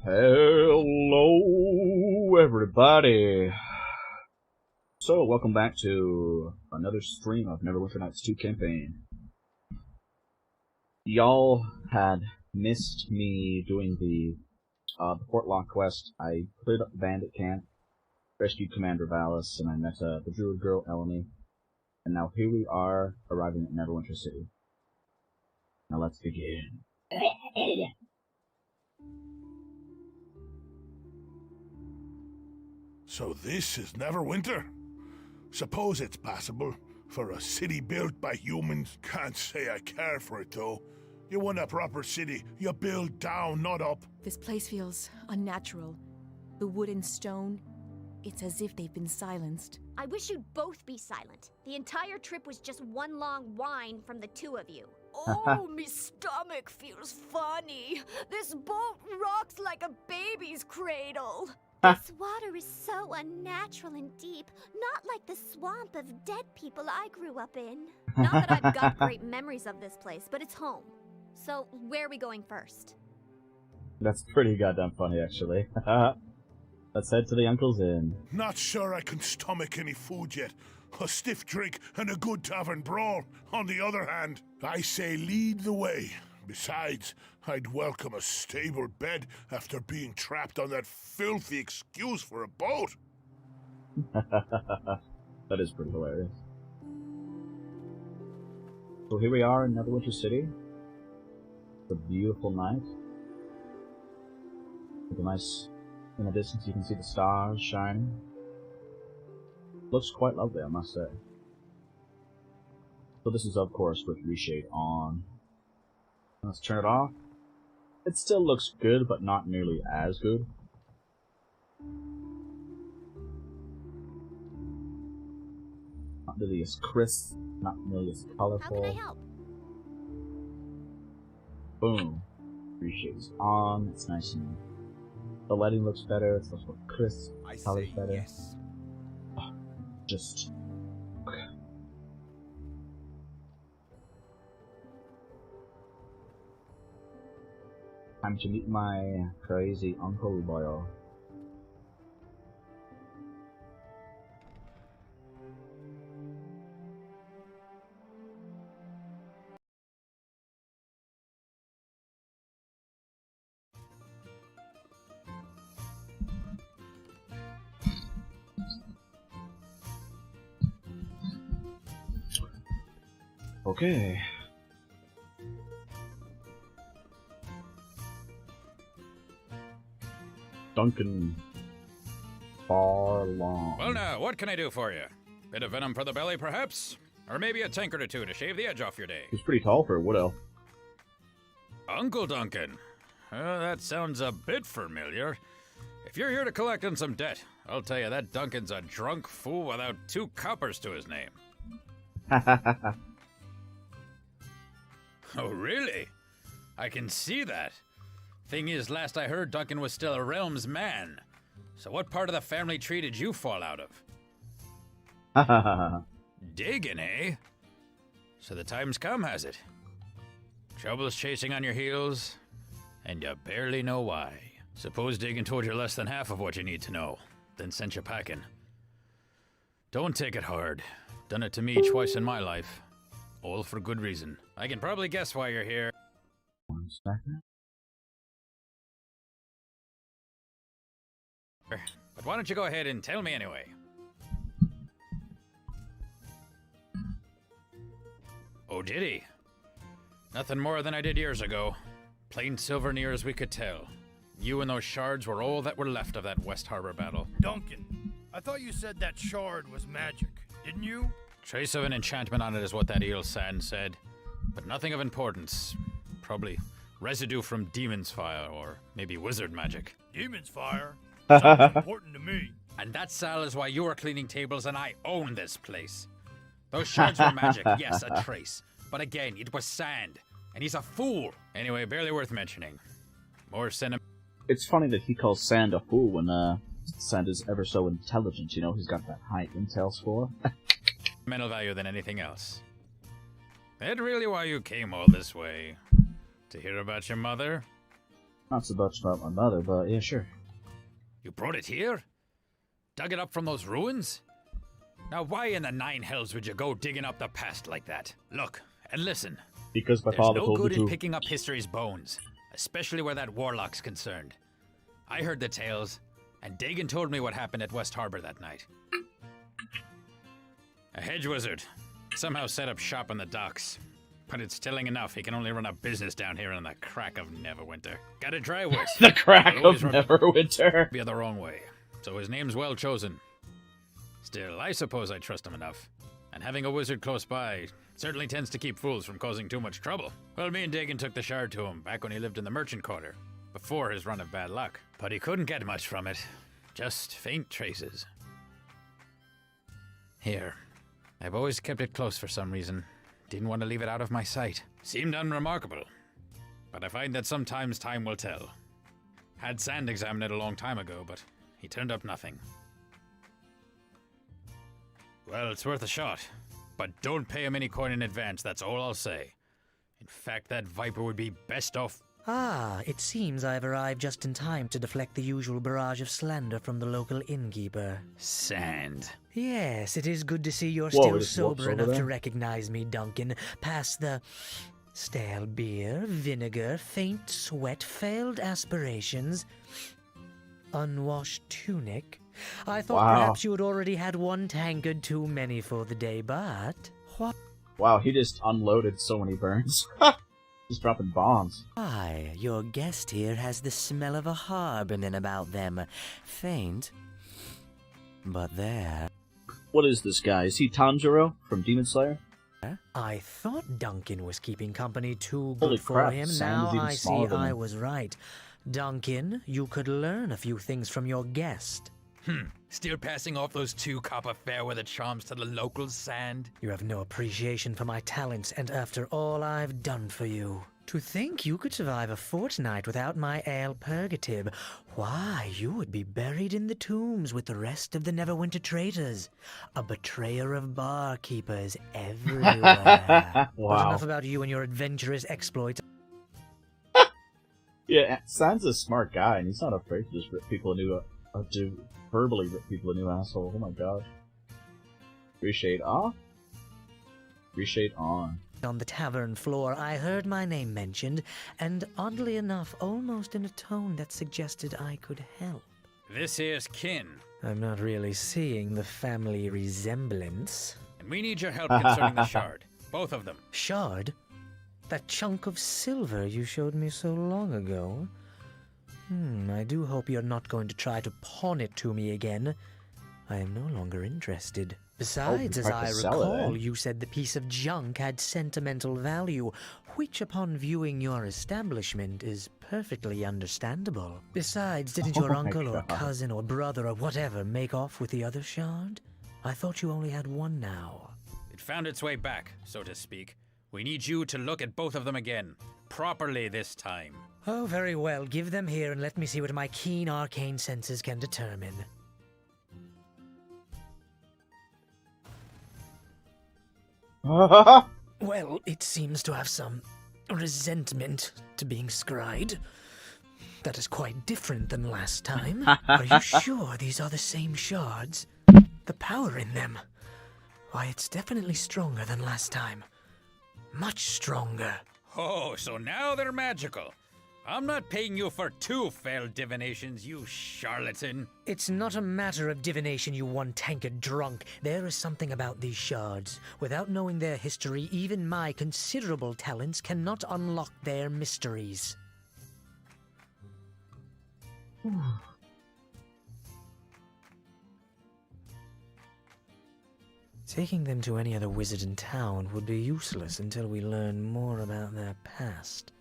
Hello, everybody. So, welcome back to another stream of Neverwinter Nights 2 campaign. Y'all had missed me doing the Port Lock quest. I cleared up the bandit camp, rescued Commander Valis, and I met the druid girl, Eleni. And now here we are, arriving at Neverwinter City. Now let's begin. So this is Neverwinter? Suppose it's passable for a city built by humans. Can't say I care for it though. You want a proper city, you build down, not up. This place feels unnatural. The wood and stone, it's as if they've been silenced. I wish you'd both be silent. The entire trip was just one long whine from the two of you. Oh, me stomach feels funny. This boat rocks like a baby's cradle. This water is so unnatural and deep, not like the swamp of dead people I grew up in. Not that I've got great memories of this place, but it's home. So, where are we going first? That's pretty goddamn funny, actually. Let's head to the Uncle's Inn. Not sure I can stomach any food yet. A stiff drink and a good tavern brawl. On the other hand, I say lead the way. Besides, I'd welcome a stable bed after being trapped on that filthy excuse for a boat. That is pretty hilarious. So here we are in Neverwinter City. It's a beautiful night. With a nice, in the distance you can see the stars shining. Looks quite lovely, I must say. So this is of course with Reshade on. Let's turn it off. It still looks good, but not nearly as good. Not nearly as crisp, not nearly as colorful. How can I help? Boom. Reshade's on, it's nice and... The lighting looks better, it's looks more crisp, colors better. Yes. Oh, just... Okay. Time to meet my crazy uncle boyo. Okay. Duncan Farlong. Well now, what can I do for you? Bit of venom for the belly, perhaps? Or maybe a tankard or two to shave the edge off your day? He's pretty tall for a wood elf. Uncle Duncan. That sounds a bit familiar. If you're here to collect on some debt, I'll tell you that Duncan's a drunk fool without 2 coppers to his name. Oh, really? I can see that. Thing is, last I heard, Duncan was still a realm's man. So what part of the family tree did you fall out of? Digging, eh? So the time's come, has it? Trouble's chasing on your heels, and you barely know why. Suppose Diggin told you less than half of what you need to know, then sent you packing. Don't take it hard. Done it to me twice in my life. All for good reason. I can probably guess why you're here. 1 second. But why don't you go ahead and tell me anyway? Oh, did he? Nothing more than I did years ago. Plain silver near as we could tell. You and those shards were all that were left of that West Harbor battle. Duncan, I thought you said that shard was magic, didn't you? Trace of an enchantment on it is what that eel sand said. But nothing of importance. Probably residue from demon's fire, or maybe wizard magic. Demon's fire? Sounds important to me. And that, Sal, is why you are cleaning tables and I own this place. Those shards were magic, yes, a trace. But again, it was sand. And he's a fool. Anyway, barely worth mentioning. More sentiment. It's funny that he calls Sand a fool when Sand is ever so intelligent, you know, he's got that high intel score. Mental value than anything else. That really why you came all this way? To hear about your mother? Not so much about my mother, but yeah, sure. You brought it here? Dug it up from those ruins? Now why in the nine hells would you go digging up the past like that? Look, and listen. Because my There's father no told me good in to. picking up history's bones, especially where that warlock's concerned. I heard the tales, and Dagon told me what happened at West Harbor that night. A hedge wizard somehow set up shop on the docks. But it's telling enough, he can only run a business down here in the crack of Neverwinter. Got a dry wit. The crack He'll of always run Neverwinter. the other wrong way, so his name's well chosen. Still, I suppose I trust him enough. And having a wizard close by certainly tends to keep fools from causing too much trouble. Well, me and Dagon took the shard to him back when he lived in the merchant quarter, before his run of bad luck. But he couldn't get much from it. Just faint traces. Here. I've always kept it close for some reason. Didn't want to leave it out of my sight. Seemed unremarkable. But I find that sometimes time will tell. Had Sand examine it a long time ago, but he turned up nothing. Well, it's worth a shot. But don't pay him any coin in advance, that's all I'll say. In fact, that viper would be best off... Ah, it seems I've arrived just in time to deflect the usual barrage of slander from the local innkeeper. Sand. Yes, it is good to see you're Whoa, still this sober whoops over enough to there. recognize me, Duncan. Past the stale beer, vinegar, faint sweat, failed aspirations, unwashed tunic. I thought Wow. perhaps you had already had one tankard too many for the day, but... What? Wow, he just unloaded so many burns. Just dropping bombs. Why, your guest here has the smell of a harbourman about them. Faint, but there. What is this guy? Is he Tanjiro from Demon Slayer? I thought Duncan was keeping company too Holy good for crap, him. Sam Now is even I see smaller than I him. was right. Duncan, you could learn a few things from your guest. Still passing off those 2 copper fairweather charms to the locals, Sand? You have no appreciation for my talents, and after all I've done for you. To think you could survive a fortnight without my ale purgative, why, you would be buried in the tombs with the rest of the Neverwinter traitors. A betrayer of barkeepers everywhere. But Wow. enough about you and your adventurous exploits. Yeah, Sans a smart guy, and he's not afraid to just rip people a new, to verbally rip people a new asshole. Oh my god. Reshade off? Reshade on. On the tavern floor, I heard my name mentioned, and oddly enough, almost in a tone that suggested I could help. This here's Kin, I'm not really seeing the family resemblance. and we need your help concerning the shard. Both of them. Shard? That chunk of silver you showed me so long ago? I do hope you're not going to try to pawn it to me again. I am no longer interested. Besides, you as tried I to sell it, recall, eh? you said the piece of junk had sentimental value, which upon viewing your establishment is perfectly understandable. Besides, didn't Oh your my uncle or God. cousin or brother or whatever make off with the other shard? I thought you only had one now. It found its way back, so to speak. We need you to look at both of them again. Properly this time. Oh, very well. Give them here and let me see what my keen arcane senses can determine. Well, it seems to have some resentment to being scryed. That is quite different than last time. Are you sure these are the same shards? The power in them. Why, it's definitely stronger than last time. Much stronger. Oh, so now they're magical. I'm not paying you for 2 failed divinations, you charlatan. It's not a matter of divination, you one-tankard drunk. There is something about these shards. Without knowing their history, even my considerable talents cannot unlock their mysteries. Taking them to any other wizard in town would be useless until we learn more about their past.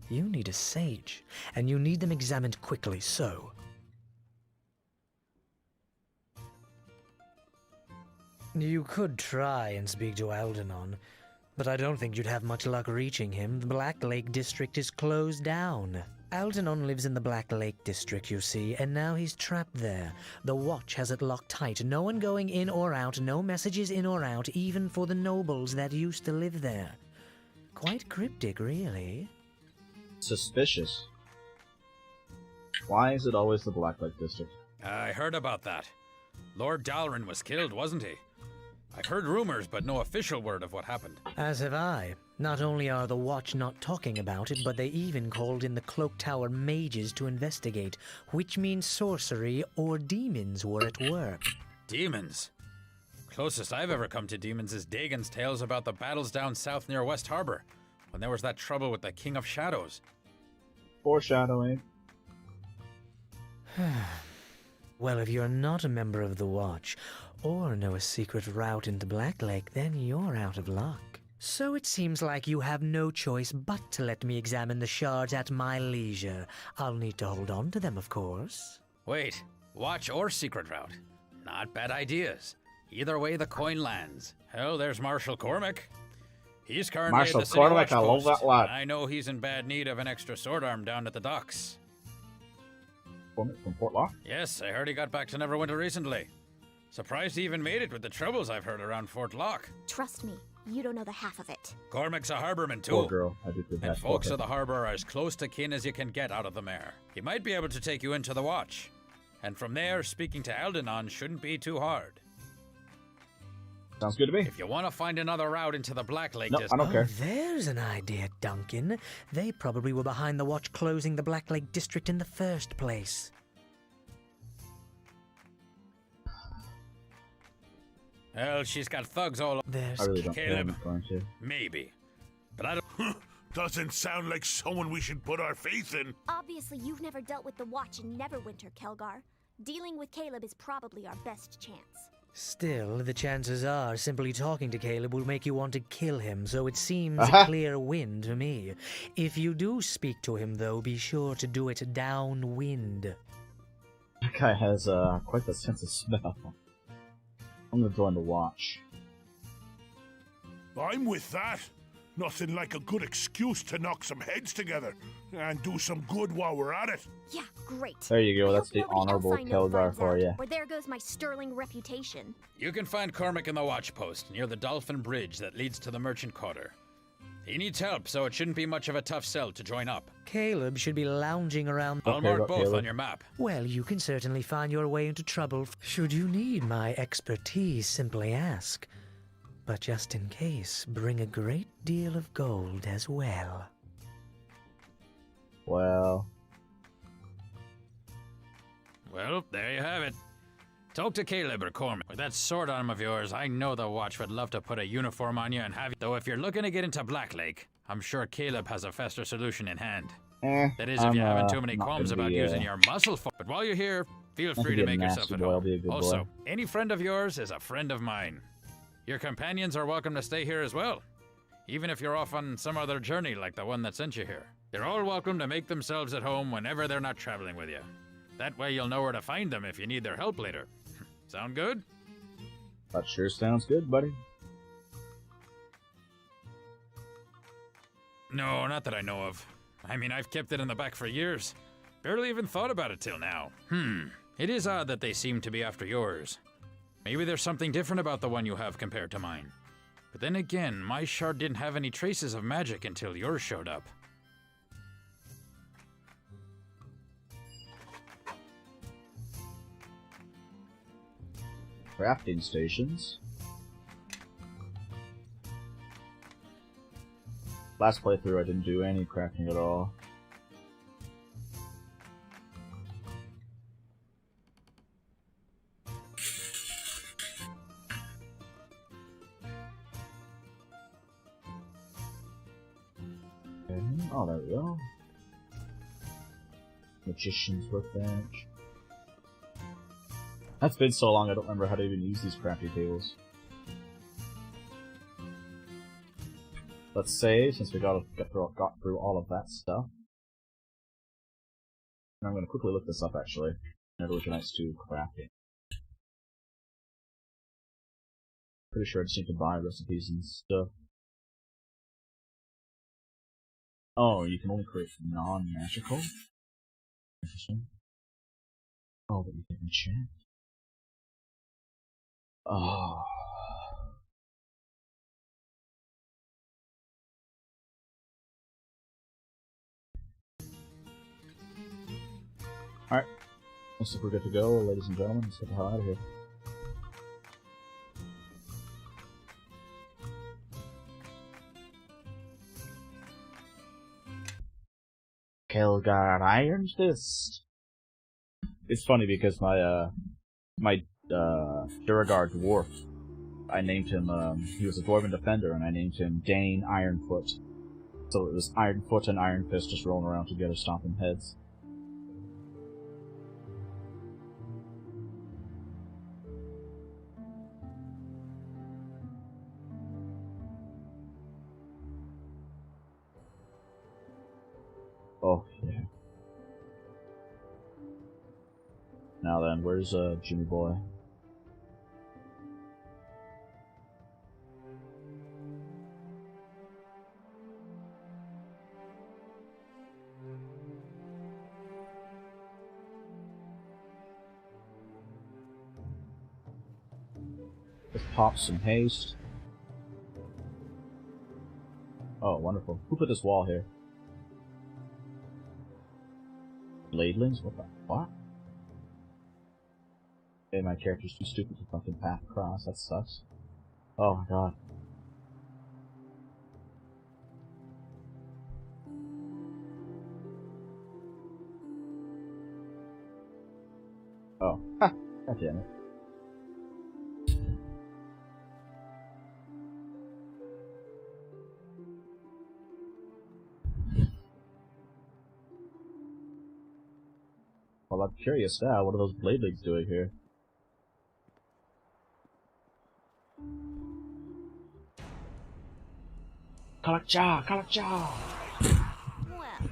You need a sage, and you need them examined quickly, so... You could try and speak to Aldenon, but I don't think you'd have much luck reaching him. The Black Lake District is closed down. Aldenon lives in the Black Lake District, you see, and now he's trapped there. The Watch has it locked tight. No one going in or out, no messages in or out, even for the nobles that used to live there. Quite cryptic, really. Suspicious. Watch? Why is it always the Black Lake District? I heard about that. Lord Dalrin was killed, wasn't he? I've heard rumors, but no official word of what happened. As have I. Not only are the Watch not talking about it, but they even called in the Cloak Tower mages to investigate, which means sorcery or demons were at work. Demons? Closest I've ever come to demons is Dagon's tales about the battles down south near West Harbor, when there was that trouble with the King of Shadows. Foreshadowing. Well, if you're not a member of the Watch, or know a secret route into Black Lake, then you're out of luck. So it seems like you have no choice but to let me examine the shards at my leisure. I'll need to hold on to them, of course. Wait, Watch or secret route? Not bad ideas. Either way, the coin lands. Hell, there's Marshal Cormac. He's currently Marshal at the city Cormac, watch I love post. that lad. I know he's in bad need of an extra sword arm down at the docks. From Fort Lock? Yes, I heard he got back to Neverwinter recently. Surprised he even made it with the troubles I've heard around Fort Lock. Trust me, you don't know the half of it. Cormac's a harborman too. Poor girl. I did And that. folks of the harbor are as close to kin as you can get out of the mare. He might be able to take you into the watch. And from there, speaking to Aldenon shouldn't be too hard. Sounds good to me. If you want to find another route into the Black Lake No, I don't care. There's an idea, Duncan. They probably were behind the Watch closing the Black Lake District in the first place. Well, she's got thugs all over. There's I really don't care. Caleb. I'm going to. Maybe. But I don't... Doesn't sound like someone we should put our faith in. Obviously, you've never dealt with the Watch in Neverwinter, Kelgar. Dealing with Caleb is probably our best chance. Still, the chances are simply talking to Caleb will make you want to kill him, so it seems a clear win to me. If you do speak to him, though, be sure to do it downwind. That guy has quite the sense of smell. I'm gonna join the Watch. I'm with that. Nothing like a good excuse to knock some heads together and do some good while we're at it. Yeah, great. There you go. I That's hope the nobody else honorable I know Kelgar finds for out, you. Or there goes my sterling reputation. You can find Cormac in the watch post near the Dolphin Bridge that leads to the Merchant Quarter. He needs help, so it shouldn't be much of a tough sell to join up. Caleb should be lounging around. I'll Okay, mark got both Caleb. on your map. Well, you can certainly find your way into trouble. Should you need my expertise, simply ask. But just in case, bring a great deal of gold as well. Well, Well, there you have it. Talk to Caleb or Cormac. With that sword arm of yours, I know the Watch would love to put a uniform on you and have you. Though if you're looking to get into Black Lake, I'm sure Caleb has a faster solution in hand. That is, if you haven't too many qualms about using your muscle. But while you're here, feel free to be a make yourself nasty at boy, I'll home. be a good Also, boy. any friend of yours is a friend of mine. Your companions are welcome to stay here as well, even if you're off on some other journey like the one that sent you here. They're all welcome to make themselves at home whenever they're not traveling with you. That way you'll know where to find them if you need their help later. Sound good? that sure sounds good, buddy. No, not that I know of. I mean, I've kept it in the back for years. Barely even thought about it till now. It is odd that they seem to be after yours. Maybe there's something different about the one you have compared to mine. But then again, my shard didn't have any traces of magic until yours showed up. Crafting stations. Last playthrough I didn't do any crafting at all. Okay. Oh, there we go. Magician's workbench. That's been so long I don't remember how to even use these crafty tables. Let's save, since we got through all of that stuff. And I'm going to quickly look this up, actually. Neverwinter Nights 2 crafting. Pretty sure I just need to buy recipes and stuff. Oh, you can only create non-magical? Interesting. Oh, but you can enchant. Oh. Alright. Looks like we're good to go, ladies and gentlemen. Let's get the hell out of here. Kelgar Iron Fist. It's funny because my Duragar dwarf, I named him, he was a Dwarven Defender, and I named him Dane Ironfoot. So it was Ironfoot and Iron Fist just rolling around together, stomping heads. Oh, yeah. Now then, where's Jimmy Boy? Let's pop some haste. Oh, wonderful. Who put this wall here? Bladelings? What the fuck? Okay, my character's too stupid to fucking path across. That sucks. Oh my god. Oh. Ha! God damn it. Well, I'm curious now, what are those Bladelings doing here? Kalakcha! Kalakcha! Well,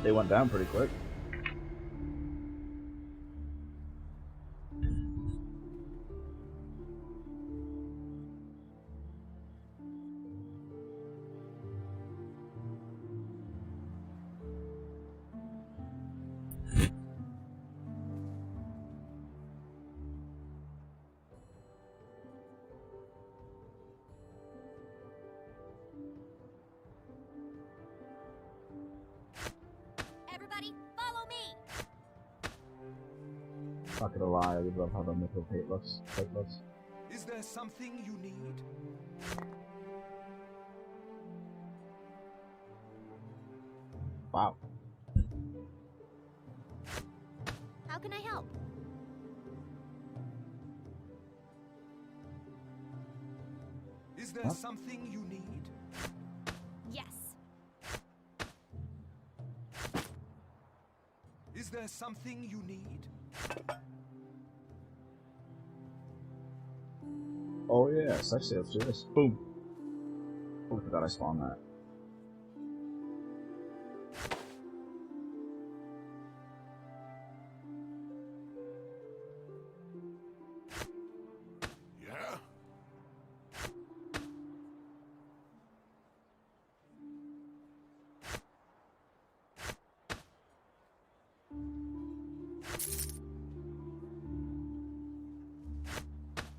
They went down pretty quick. everybody, follow me! Not gonna lie, I would love how the mythical plate looks. Is there something you need? Wow. How can I help? Is there Huh? something you need? Yes. Is there something you need? Oh yeah, sexy, let's do this. Boom. Oh, I forgot I spawned that. Yeah?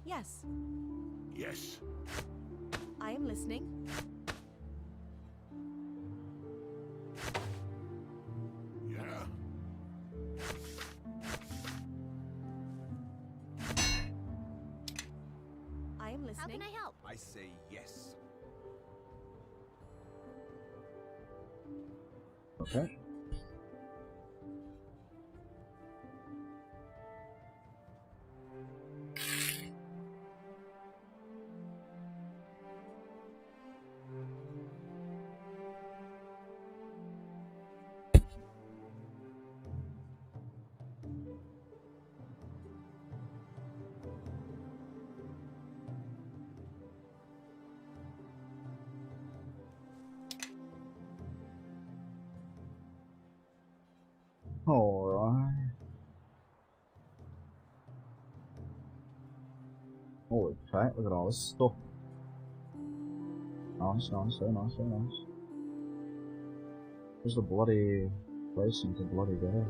Yes, Yes. I am listening. Yeah? I am How listening. can I help? I say yes. Okay. Alright. Holy crap, look at all this stuff. Nice, nice, very nice, very nice. Where's the bloody placement of bloody there?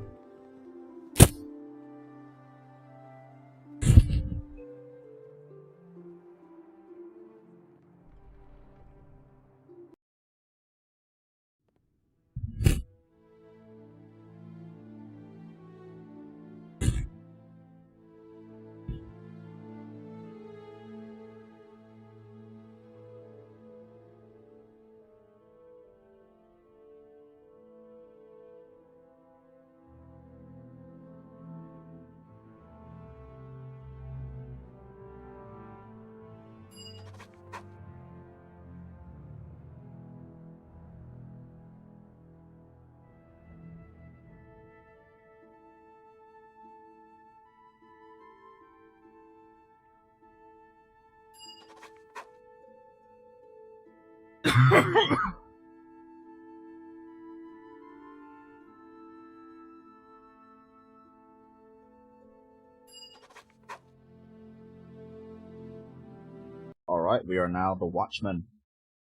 Alright, we are now the Watchmen.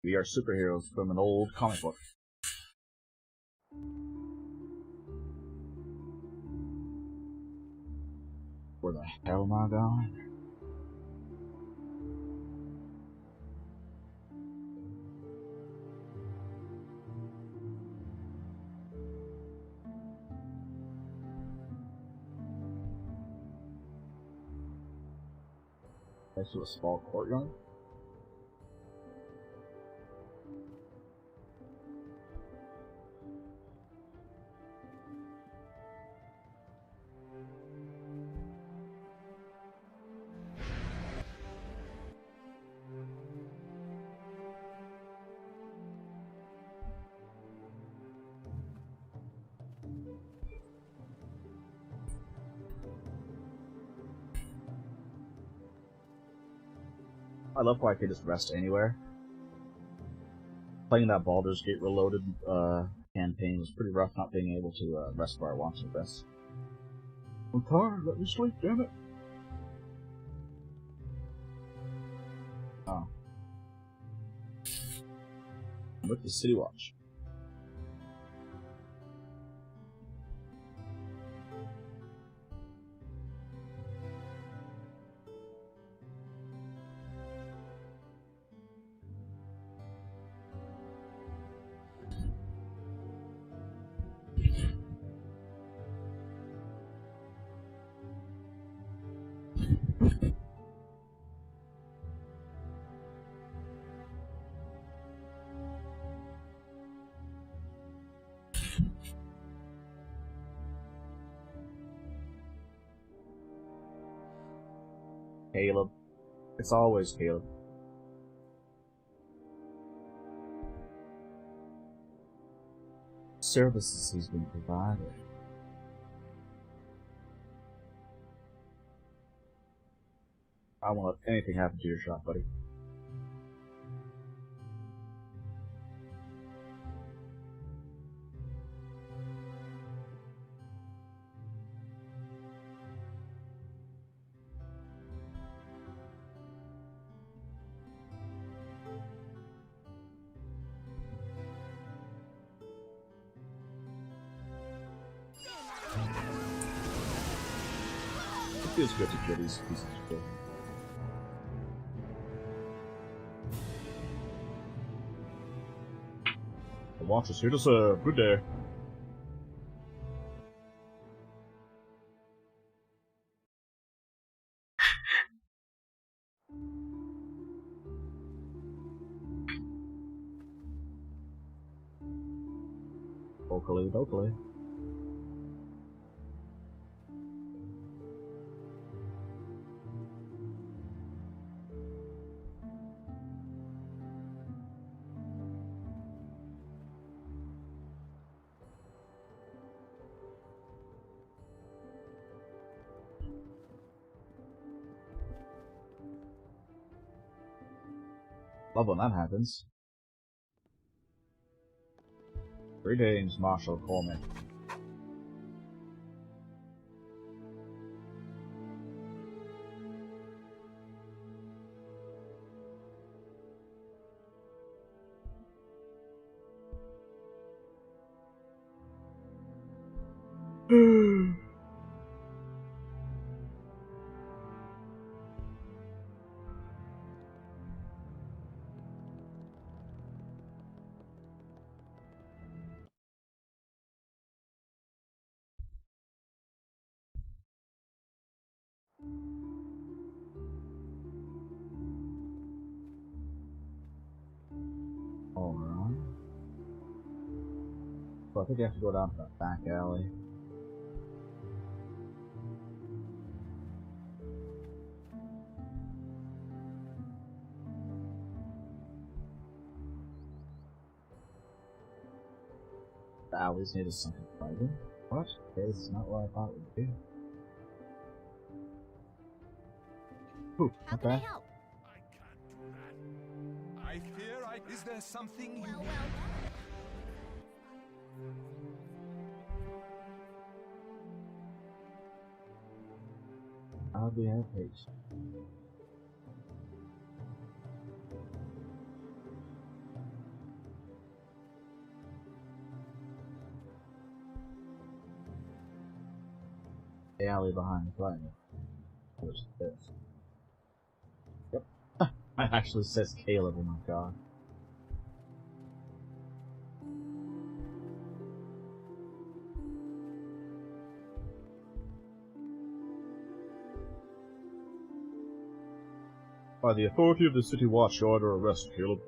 We are superheroes from an old comic book. Where the hell am I going? Next to a small courtyard. I love how I can just rest anywhere. Playing that Baldur's Gate Reloaded campaign was pretty rough, not being able to rest where I want to rest. I'm tired, let me sleep, damn it! Oh. I'm with the City Watch. Caleb. It's always Caleb. Services he's been provided. I won't let anything happen to your shop, buddy. It feels good to kill these pieces of shit. The watch is here to serve. Good day. Vocally, vocally. Love when that happens. Greetings, Marshal Coleman. Alright. So I think I have to go down to that back alley. The alleys need a something private. What? Okay, this is not what I thought it would be. Ooh, How can I okay. help? I fear I Is there something you Well, need? well, I'll be at pace. The alley behind the flag. Where's this? Yep. It actually says Caleb, oh my god. By the authority of the City Watch, you order arrest, Caleb.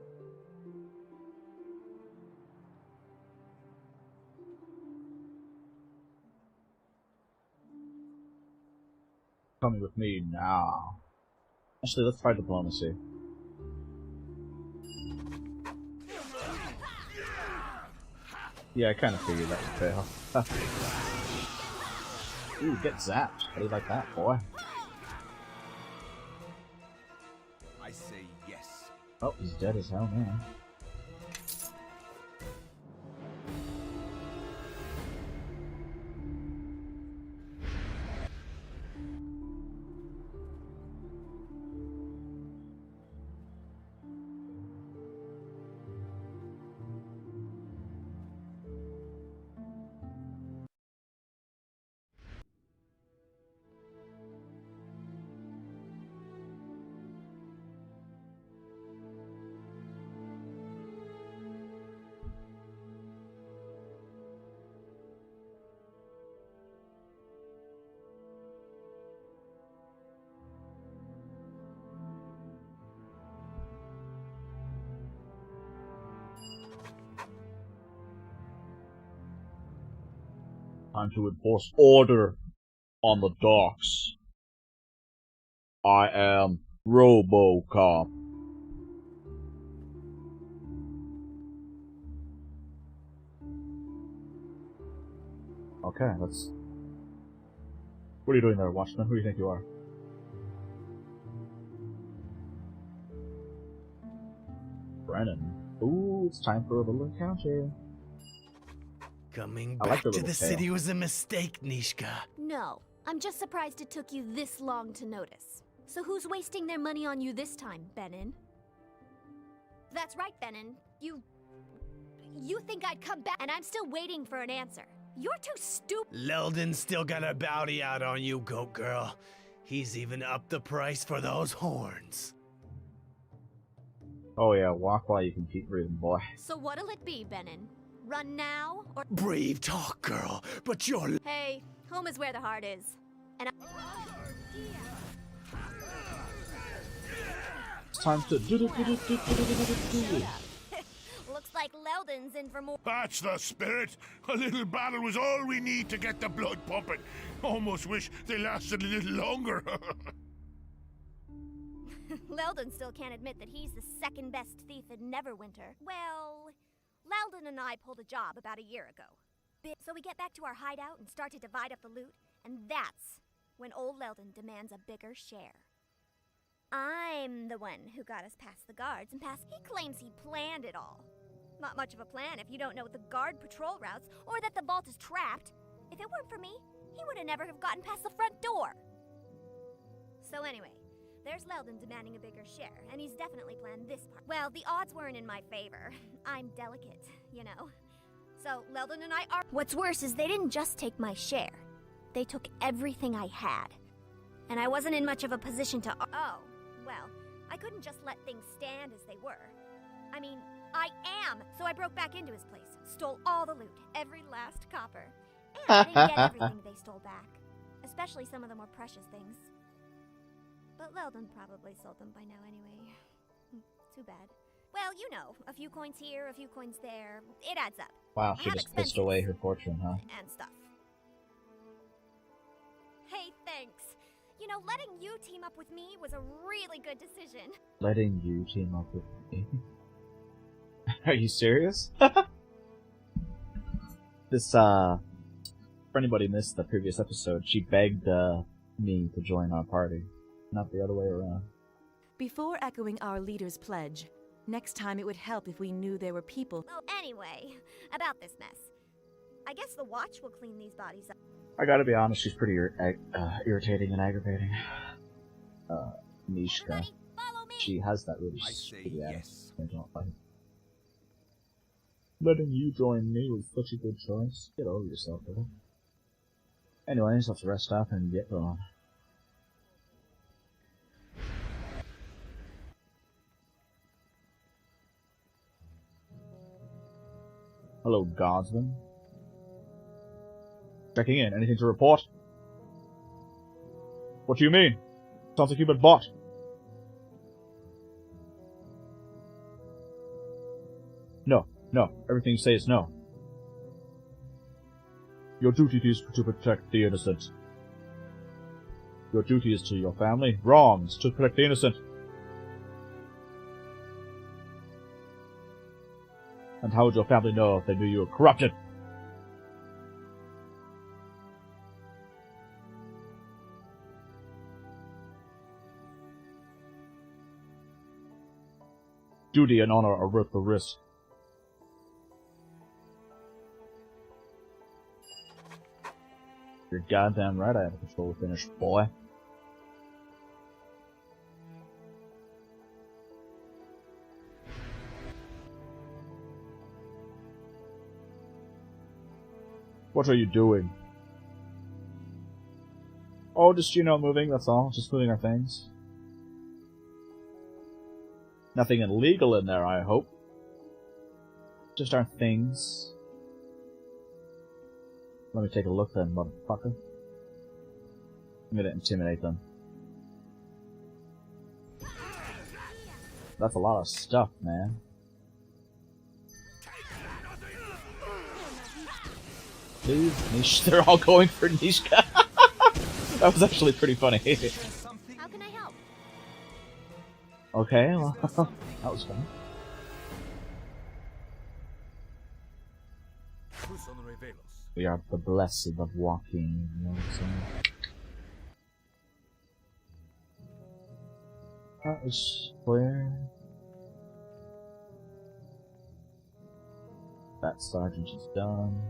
Coming with me now. Actually, let's try diplomacy. Yeah, I kind of figured that would fail. Ooh, get zapped. How do you like that, boy? I say yes. Oh, he's dead as hell, man. Time to enforce order on the docks. I am RoboCop. Okay, let's... What are you doing there, Watchman? Who do you think you are? Brennan. Ooh, it's time for a little encounter. Coming I like back the to little the tail. city was a mistake, Nishka. no. I'm just surprised it took you this long to notice. So who's wasting their money on you this time, Benin? That's right, Benin. You think I'd come back, and I'm still waiting for an answer. You're too stupid. Leldon's still got a bounty out on you, goat girl. He's even upped the price for those horns. Oh yeah, walk while you can keep breathing, boy. So what'll it be, Benin? Run now, or... Brave talk, girl, but you're... Hey, home is where the heart is. And It's time to do. looks like Leldon's in for more. That's the spirit. A little battle was all we need to get the blood pumping. Almost wish they lasted a little longer. Leldon still can't admit that he's the second best thief in Neverwinter. Well, Leldon and I pulled a job about a year ago. So we get back to our hideout and start to divide up the loot, and that's when old Leldon demands a bigger share. I'm the one who got us past the guards and past. He claims he planned it all. Not much of a plan if you don't know the guard patrol routes or that the vault is trapped. If it weren't for me, he would have never have gotten past the front door. So anyway, there's Leldon demanding a bigger share, and he's definitely planned this part. Well, the odds weren't in my favor. I'm delicate, you know. So Leldon and I are. What's worse is they didn't just take my share. They took everything I had. And I wasn't in much of a position to. Oh, well, I couldn't just let things stand as they were. I mean, I am. So I broke back into his place, stole all the loot, every last copper. And I didn't get everything they stole back, especially some of the more precious things. But Leldon probably sold them by now anyway. Too bad. Well, you know, a few coins here, a few coins there. It adds up. Wow, I she have just pissed expenses away her fortune, huh? and stuff. Hey, thanks. You know, letting you team up with me was a really good decision. Letting you team up with me. Are you serious? This, for anybody missed the previous episode, she begged, me to join our party. Not the other way around. Before echoing our leader's pledge, Next time it would help if we knew there were people. Oh, anyway, about this mess. I guess the watch will clean these bodies up. I gotta be honest, she's pretty irritating and aggravating. Mishka. Everybody, follow me! She has that really I say stupid yes. I don't like it. Letting you join me was such a good choice. Get over yourself, brother. Anyways, let's rest up and get going. Hello, guardsman. Checking in. Anything to report? What do you mean? Sounds like you've been bought. No, no. Everything you say is no. Your duty is to protect the innocent. Your duty is to your family. Wrong. It's to protect the innocent. And how would your family know if they knew you were corrupted? Duty and honor are worth the risk. You're goddamn right I have a patrol finish, boy. What are you doing? Oh, just, you know, moving, that's all. Just moving our things. Nothing illegal in there, I hope. Just our things. Let me take a look then, motherfucker. I'm gonna intimidate them. That's a lot of stuff, man. Please, Nish. They're all going for Nishka. That was actually pretty funny. How can I help? Okay, well, that was fun. We are the blessed of walking, you know what I'm saying? That is clear. That sergeant is done.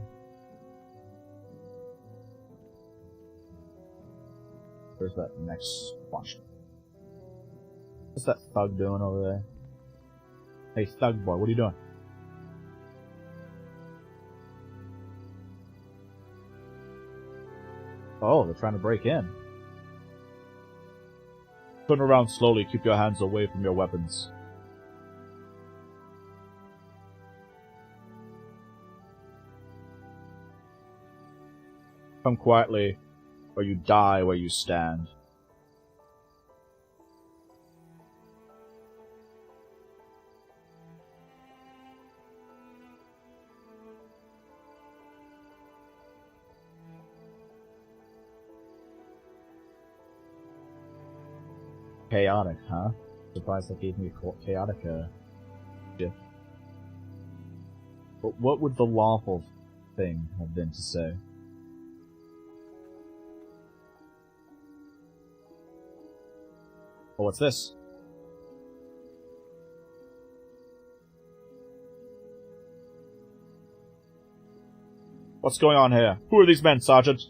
Where's that next watchman? What's that thug doing over there? Hey, thug boy, what are you doing? Oh, they're trying to break in. Turn around slowly, keep your hands away from your weapons. Come quietly, or you die where you stand. Chaotic, huh? Surprised they gave me a chaotic, gift. But what would the lawful thing have been to say? Oh, what's this? What's going on here? Who are these men, Sergeant?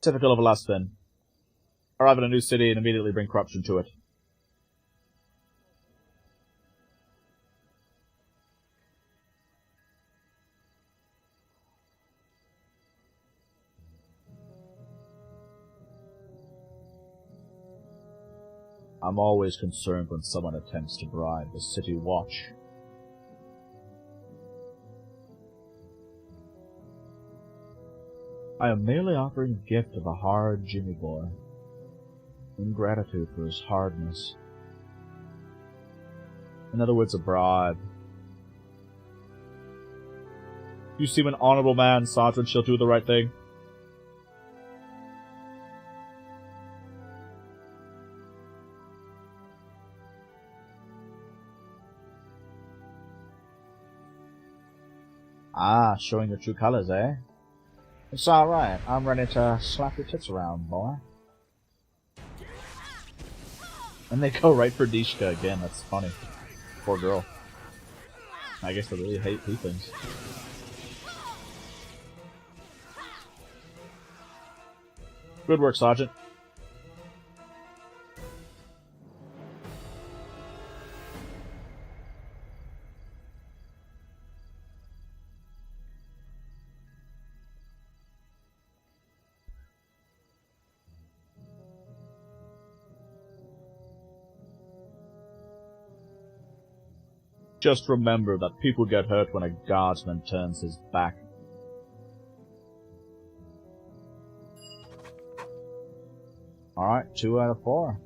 Typical of a Lustfin. Arrive in a new city and immediately bring corruption to it. I'm always concerned when someone attempts to bribe the city watch. I am merely offering a gift of a hard Jimmy boy, in gratitude for his hardness. In other words, a bribe. You seem an honorable man, Sergeant. She'll do the right thing. Ah, showing your true colors, eh? It's alright. I'm ready to slap your tits around, boy. And they go right for Dishka again, that's funny. Poor girl. I guess they really hate things. Good work, Sergeant. Just remember that people get hurt when a guardsman turns his back. Alright, 2 out of 4.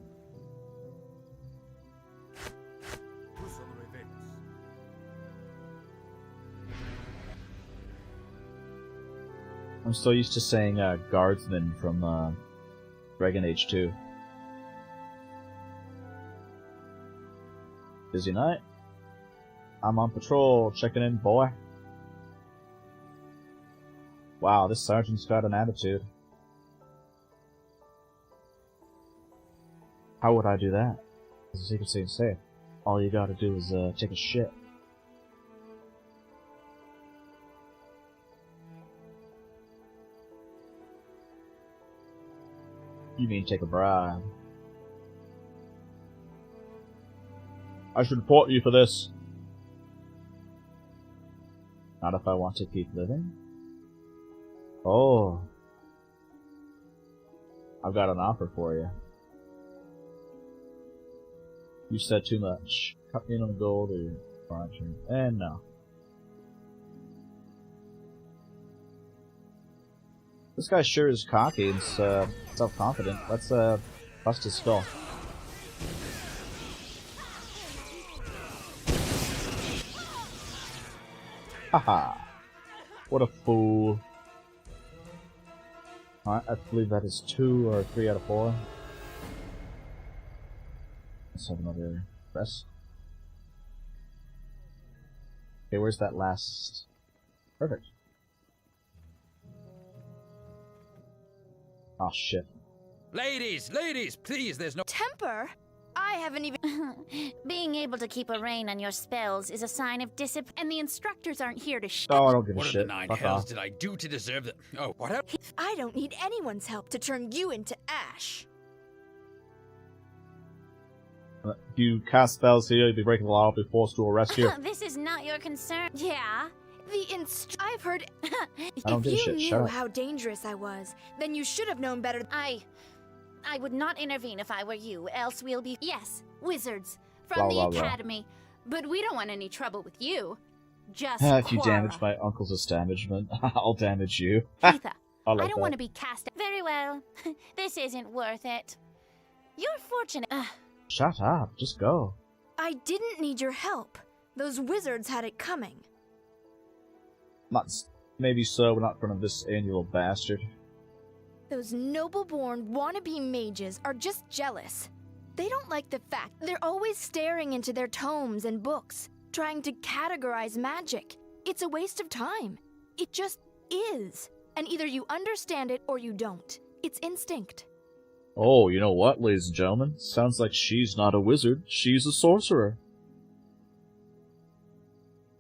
I'm so used to saying guardsman from Reganous 2. Busy night? I'm on patrol, checking in, boy. Wow, this sergeant's got an attitude. How would I do that? As a secret safe. All you gotta do is take a shit. You mean take a bribe? I should report you for this. Not if I want to keep living? Oh. I've got an offer for you. You said too much. Cut me in on the gold or furniture. And no. This guy sure is cocky and self-confident. Let's bust his skull. Haha. What a fool. Alright, I believe that is 2 or 3 out of 4. Let's have another press. Okay, where's that last? Perfect. Oh shit. Ladies, please, there's no Temper? I haven't even. Being able to keep a rein on your spells is a sign of discipline. And the instructors aren't here to Oh, I don't give a What in shit. the 9 Fuck hells off. did I do to deserve that? Oh, what happened? I don't need anyone's help to turn you into ash. If you cast spells here, you'll be breaking the law, you'll be forced to arrest you. This is not your concern. Yeah, I've heard. I don't If give a you shit, knew shut up. how dangerous I was, then you should have known better. I would not intervene if I were you, else we'll be. Yes, wizards. From Blah, the blah, blah. academy. But we don't want any trouble with you. Just If you quarrel. damage my uncle's establishment, I'll damage you. Etha, I I like don't that. want to be cast. Very well. This isn't worth it. You're fortunate. Shut up, just go. I didn't need your help. Those wizards had it coming. Maybe so, but not in front of this annual bastard. Those noble-born wannabe mages are just jealous. They don't like the fact they're always staring into their tomes and books, trying to categorize magic. It's a waste of time. It just is. And either you understand it or you don't. It's instinct. Oh, you know what, ladies and gentlemen? Sounds like she's not a wizard, she's a sorcerer.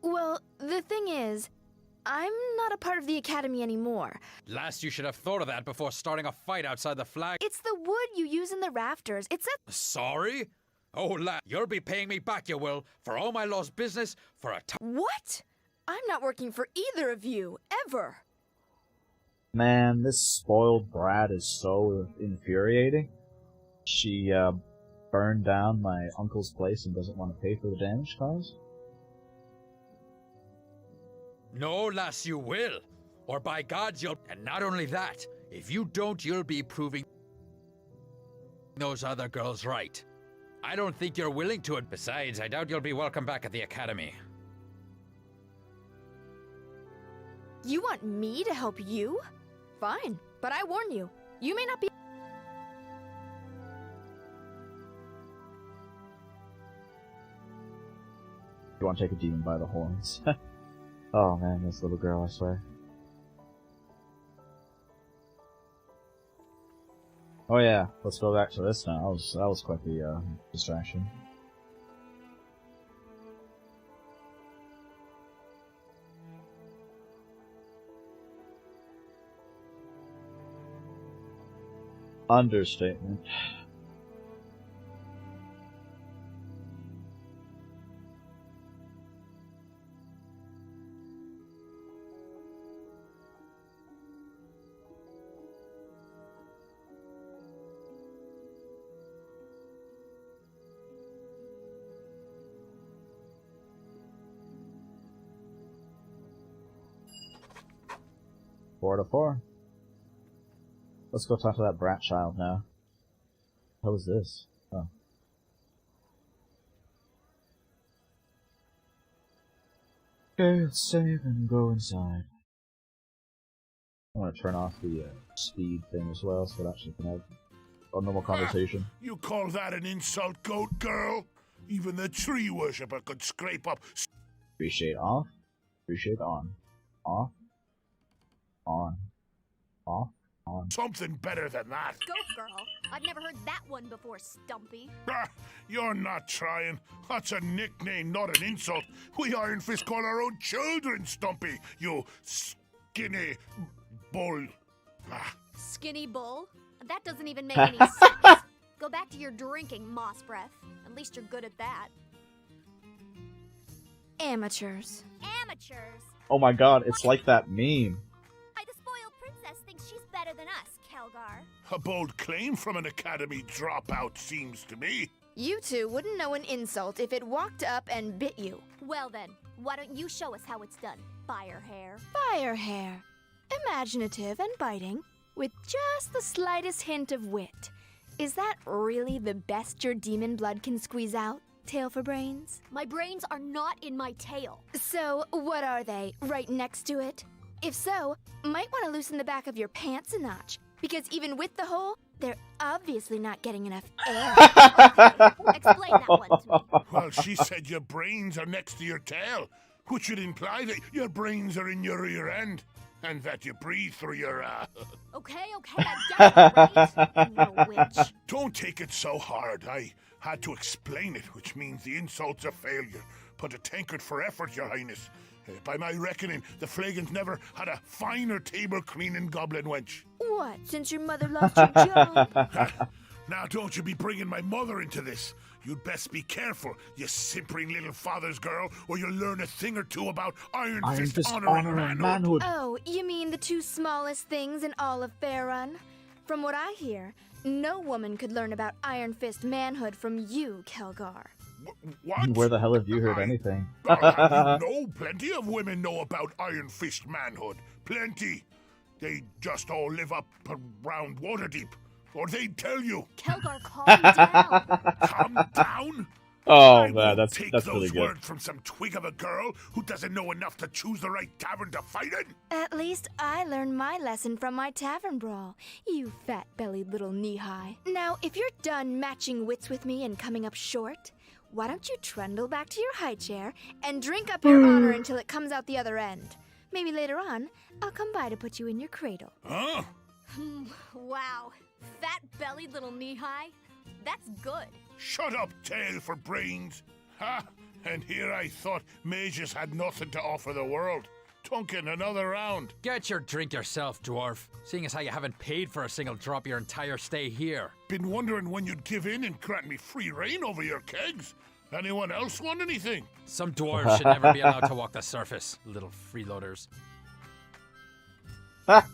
Well, the thing is, I'm not a part of the academy anymore. Last you should have thought of that before starting a fight outside the flag. It's the wood you use in the rafters. It's a... Sorry? Oh, lad, you'll be paying me back, you will, for all my lost business for a time. What? I'm not working for either of you, ever. Man, this spoiled brat is so infuriating. She, burned down my uncle's place and doesn't want to pay for the damage caused? No, lass, you will. Or by gods, you'll... And not only that, if you don't, you'll be proving those other girls right. I don't think you're willing to it. Besides, I doubt you'll be welcome back at the academy. You want me to help you? Fine, but I warn you, you may not be... You want to take a demon by the horns. Oh man, this little girl, I swear. Oh yeah, let's go back to this now. That was quite the distraction. Understatement. Four to four. Let's go talk to that brat child now. How is this? Oh. Okay, let's save and go inside. I want to turn off the speed thing as well, so it actually can have a normal conversation. You call that an insult, goat girl? Even the tree worshipper could scrape up. Reshade off. Reshade on. Off. On. Off. On. Something better than that. Goat girl? I've never heard that one before, Stumpy. Ah, you're not trying. That's a nickname, not an insult. We Iron Fist call our own children Stumpy, you skinny bull. Ah. Skinny bull? That doesn't even make any sense. Go back to your drinking, moss breath. At least you're good at that. Amateurs. Amateurs? Oh my god, it's like that meme. Why, the spoiled princess thinks she's better than us, Kelgar. A bold claim from an academy dropout, seems to me. You two wouldn't know an insult if it walked up and bit you. Well then, why don't you show us how it's done, Fire Hair? Fire hair. Imaginative and biting, with just the slightest hint of wit. Is that really the best your demon blood can squeeze out, Tail for Brains? My brains are not in my tail. So, what are they, right next to it? If so, might want to loosen the back of your pants a notch, because even with the hole, they're obviously not getting enough air. Explain that one to me. Well, she said your brains are next to your tail, which would imply that your brains are in your rear end, and that you breathe through your, Okay, I get it, right? You witch. Don't take it so hard. I had to explain it, which means the insult's a failure. But a tankard for effort, your highness. By my reckoning, the Flagons never had a finer table cleaning goblin wench. What, since your mother lost your job? Now don't you be bringing my mother into this. You'd best be careful, you simpering little father's girl, or you'll learn a thing or two about Iron Fist honor and manhood. Oh, you mean the two smallest things in all of Faerun? From what I hear, no woman could learn about Iron Fist manhood from you, Kelgar. What? Where the hell have you heard anything? You know, plenty of women know about Iron Fist manhood. Plenty. They just all live up around Waterdeep. Or they'd tell you. Kelgar, calm down. Calm down? Oh man, that's take really those good. words from some twig of a girl who doesn't know enough to choose the right tavern to fight in. At least I learned my lesson from my tavern brawl, you fat-bellied little knee-high. Now, if you're done matching wits with me and coming up short, why don't you trundle back to your high chair and drink up your honor until it comes out the other end? Maybe later on, I'll come by to put you in your cradle. Huh? Wow. Fat-bellied little knee-high? That's good. Shut up, Tail for Brains. Ha! And here I thought mages had nothing to offer the world. Tunkin, another round. Get your drink yourself, dwarf. Seeing as how you haven't paid for a single drop your entire stay here. Been wondering when you'd give in and grant me free reign over your kegs. Anyone else want anything? Some dwarves should never be allowed to walk the surface, little freeloaders. Ha!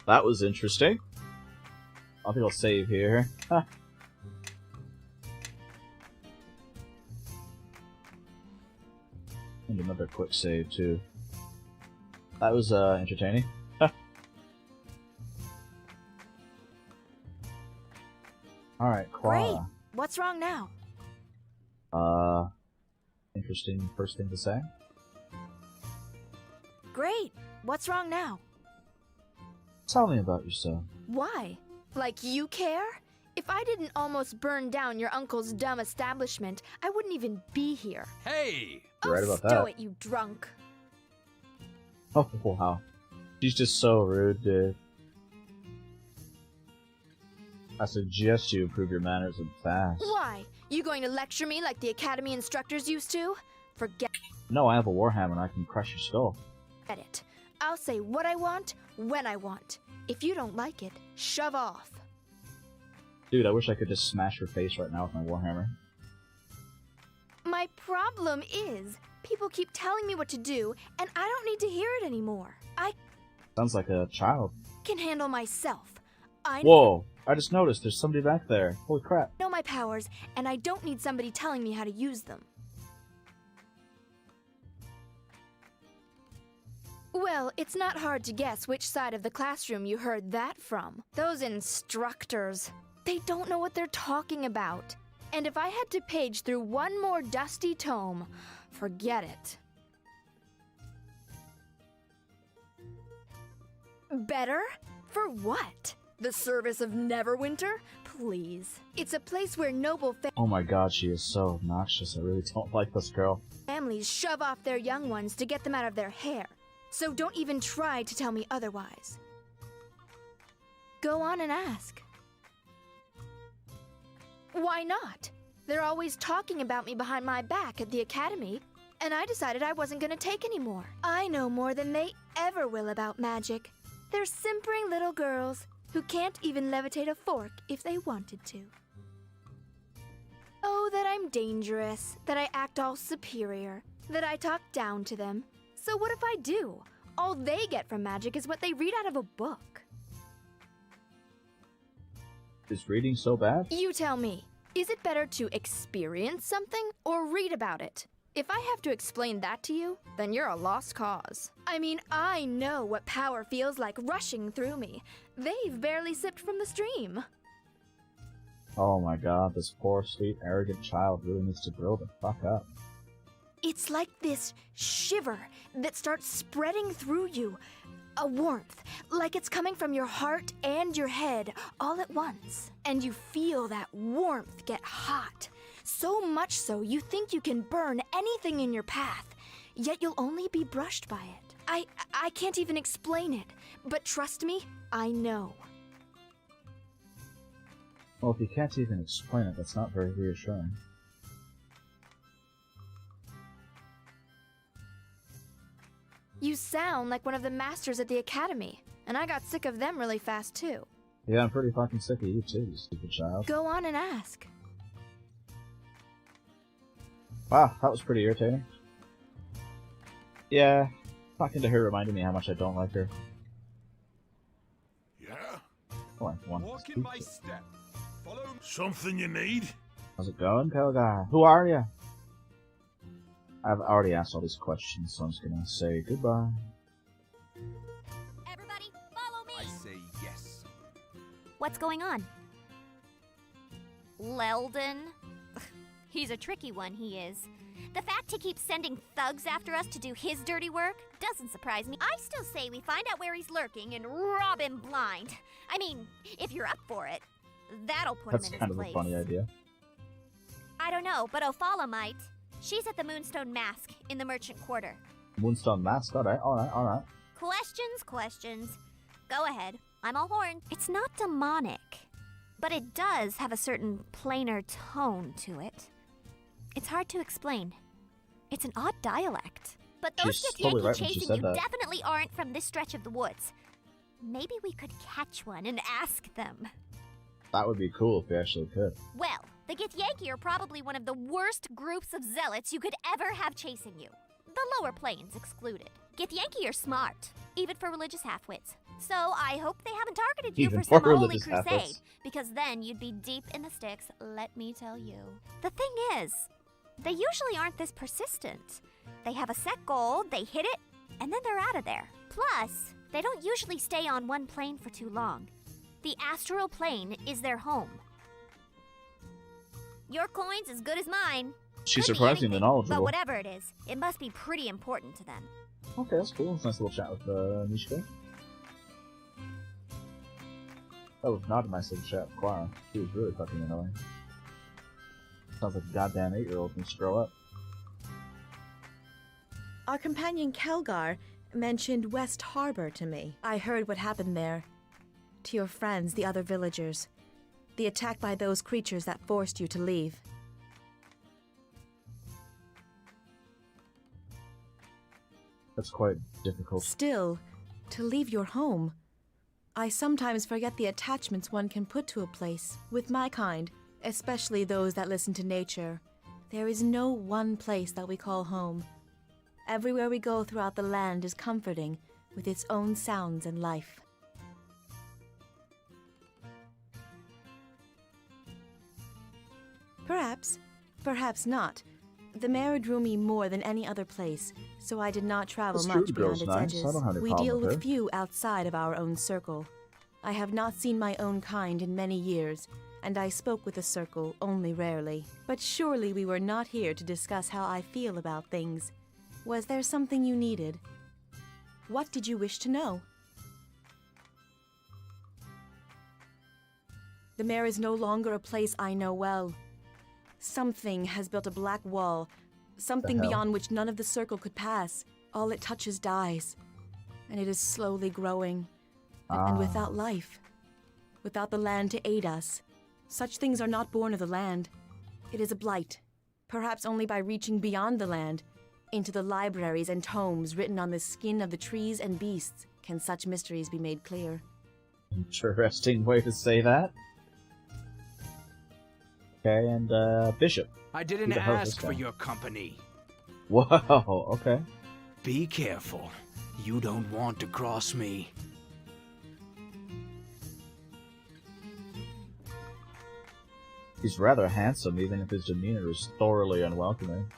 That was interesting. I think I'll save here. Ha. And another quick save too. That was entertaining. Alright, Great. What's wrong now? Interesting first thing to say. Great. What's wrong now? Tell me about yourself. Why? Like you care? If I didn't almost burn down your uncle's dumb establishment, I wouldn't even be here. Hey! You're right about stow that. it, you drunk. Oh, wow. She's just so rude, dude. I suggest you improve your manners and fast. Why? You going to lecture me like the academy instructors used to? Forget No, I have a warhammer and I can crush your skull. it. I'll say what I want, when I want. If you don't like it, shove off. Dude, I wish I could just smash your face right now with my warhammer. My problem is, people keep telling me what to do, and I don't need to hear it anymore. I Sounds like a child. can handle myself. I Whoa! I just noticed there's somebody back there. Holy crap. know my powers, and I don't need somebody telling me how to use them. Well, it's not hard to guess which side of the classroom you heard that from. Those instructors. They don't know what they're talking about. And if I had to page through one more dusty tome, forget it. Better? For what? The service of Neverwinter? Please. It's a place where noble Oh my god, she is so obnoxious. I really don't like this girl. families shove off their young ones to get them out of their hair. So don't even try to tell me otherwise. Go on and ask. Why not? They're always talking about me behind my back at the academy, and I decided I wasn't gonna take any more. I know more than they ever will about magic. They're simpering little girls who can't even levitate a fork if they wanted to. Oh, that I'm dangerous, that I act all superior, that I talk down to them. So what if I do? All they get from magic is what they read out of a book. Is reading so bad? You tell me, is it better to experience something or read about it? If I have to explain that to you, then you're a lost cause. I mean, I know what power feels like rushing through me. They've barely sipped from the stream. Oh my god, this poor, sweet, arrogant child really needs to grow the fuck up. It's like this shiver that starts spreading through you. A warmth, like it's coming from your heart and your head all at once. And you feel that warmth get hot. So much so you think you can burn anything in your path, yet you'll only be brushed by it. I can't even explain it, but trust me, I know. Well, if you can't even explain it, that's not very reassuring. You sound like one of the masters at the academy, and I got sick of them really fast too. Yeah, I'm pretty fucking sick of you too, you stupid child. Go on and ask. Wow, that was pretty irritating. Yeah, talking to her reminded me how much I don't like her. Yeah? Oh, I want Walk to in my speak. step. Follow me. Something you need? How's it going, pale guy? Who are you? I've already asked all these questions, so I'm just gonna say goodbye. Everybody, follow me! I say yes. What's going on? Leldon? He's a tricky one, he is. The fact he keeps sending thugs after us to do his dirty work doesn't surprise me. I still say we find out where he's lurking and rob him blind. I mean, if you're up for it, that'll put That's him in kind his of place. a funny idea. I don't know, but Ophala might. She's at the Moonstone Mask in the Merchant Quarter. Moonstone Mask, alright. Questions. Go ahead. I'm all horn. It's not demonic, but it does have a certain plainer tone to it. It's hard to explain. It's an odd dialect. But those She's Githyanki totally right when she chasing said you that. definitely aren't from this stretch of the woods. Maybe we could catch one and ask them. That would be cool if we actually could. Well, the Githyanki are probably one of the worst groups of zealots you could ever have chasing you. The lower planes excluded. Githyanki are smart, even for religious halfwits. So I hope they haven't targeted you Even for some for holy religious crusade, halfwits. because then you'd be deep in the sticks, let me tell you. The thing is, they usually aren't this persistent. They have a set goal, they hit it, and then they're out of there. Plus, they don't usually stay on one plane for too long. The astral plane is their home. Your coin's as good as mine. She's Could be surprisingly anything, knowledgeable. But whatever it is, it must be pretty important to them. Okay, that's cool. It's a nice little chat with Mishka. That was not a nice little chat with Clara. She was really fucking annoying. Sounds like a goddamn 8-year-old needs to grow up. Our companion Kelgar mentioned West Harbor to me. I heard what happened there. To your friends, the other villagers. The attack by those creatures that forced you to leave. That's quite difficult. Still, to leave your home. I sometimes forget the attachments one can put to a place. With my kind, especially those that listen to nature, there is no one place that we call home. Everywhere we go throughout the land is comforting, with its own sounds and life. Perhaps, perhaps not. The mare drew me more than any other place, so I did not travel This much Druid beyond girl's its nice. edges. I don't have any We problem deal with with her. few outside of our own circle. I have not seen my own kind in many years, and I spoke with the circle only rarely. But surely we were not here to discuss how I feel about things. Was there something you needed? What did you wish to know? The mare is no longer a place I know well. Something has built a black wall, something hell? beyond which none of the circle could pass. All it touches dies, and it is slowly growing. And without life, without the land to aid us, such things are not born of the land. It is a blight, perhaps only by reaching beyond the land, into the libraries and tomes written on the skin of the trees and beasts, can such mysteries be made clear. Interesting way to say that. Okay, and Bishop. I didn't Who the hell is ask this for guy? your company. Whoa, okay. Be careful. You don't want to cross me. He's rather handsome, even if his demeanor is thoroughly unwelcoming.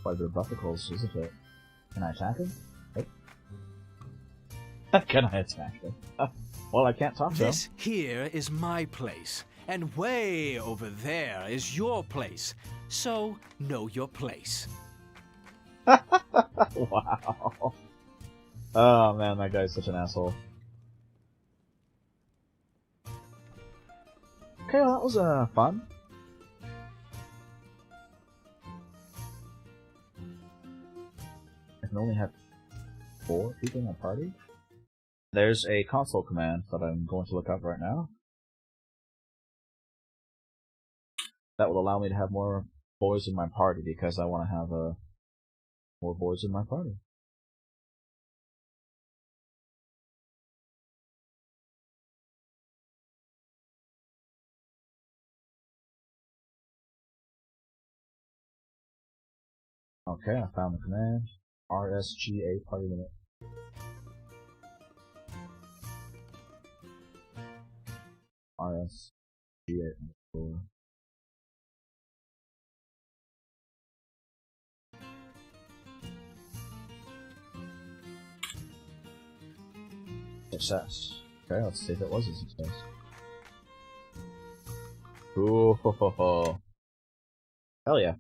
Quite a bit of buffacles, isn't it? Can I attack him? Nope. Can I attack him? Well, I can't talk to him. This here is my place, and way over there is your place. So, know your place. Wow. Oh man, that guy's such an asshole. Okay, well, that was fun. I can only have 4 people in my party. There's a console command that I'm going to look up right now. That will allow me to have more boys in my party because I want to have more boys in my party. Okay, I found the command. RSGA party limit. RSGA underscore. Success. Okay, let's see if it was a success. Ooh, ho, ho, ho. Hell yeah.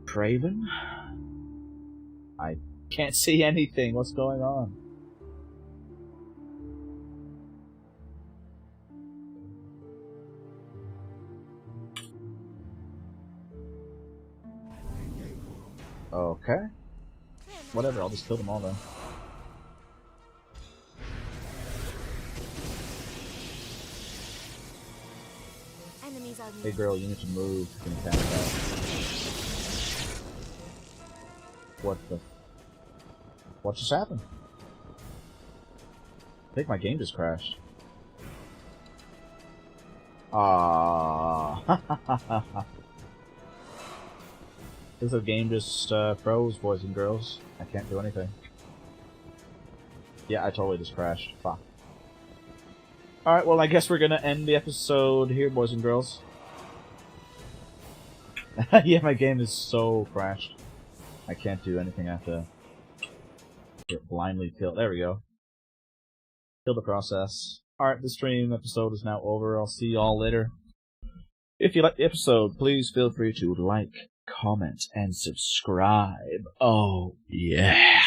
Craven? I can't see anything. What's going on? Okay. Whatever, I'll just kill them all then. Enemies are Hey girl, you need to move. You can attack that. What the? What just happened? I think my game just crashed. Ah. This game just froze, boys and girls. I can't do anything. Yeah, I totally just crashed. Fuck. Alright, well, I guess we're gonna end the episode here, boys and girls. Yeah, my game is so crashed. I can't do anything. I have to get blindly kill. There we go. Kill the process. Alright, the stream episode is now over. I'll see y'all later. If you liked the episode, please feel free to like, comment, and subscribe. Oh, yeah.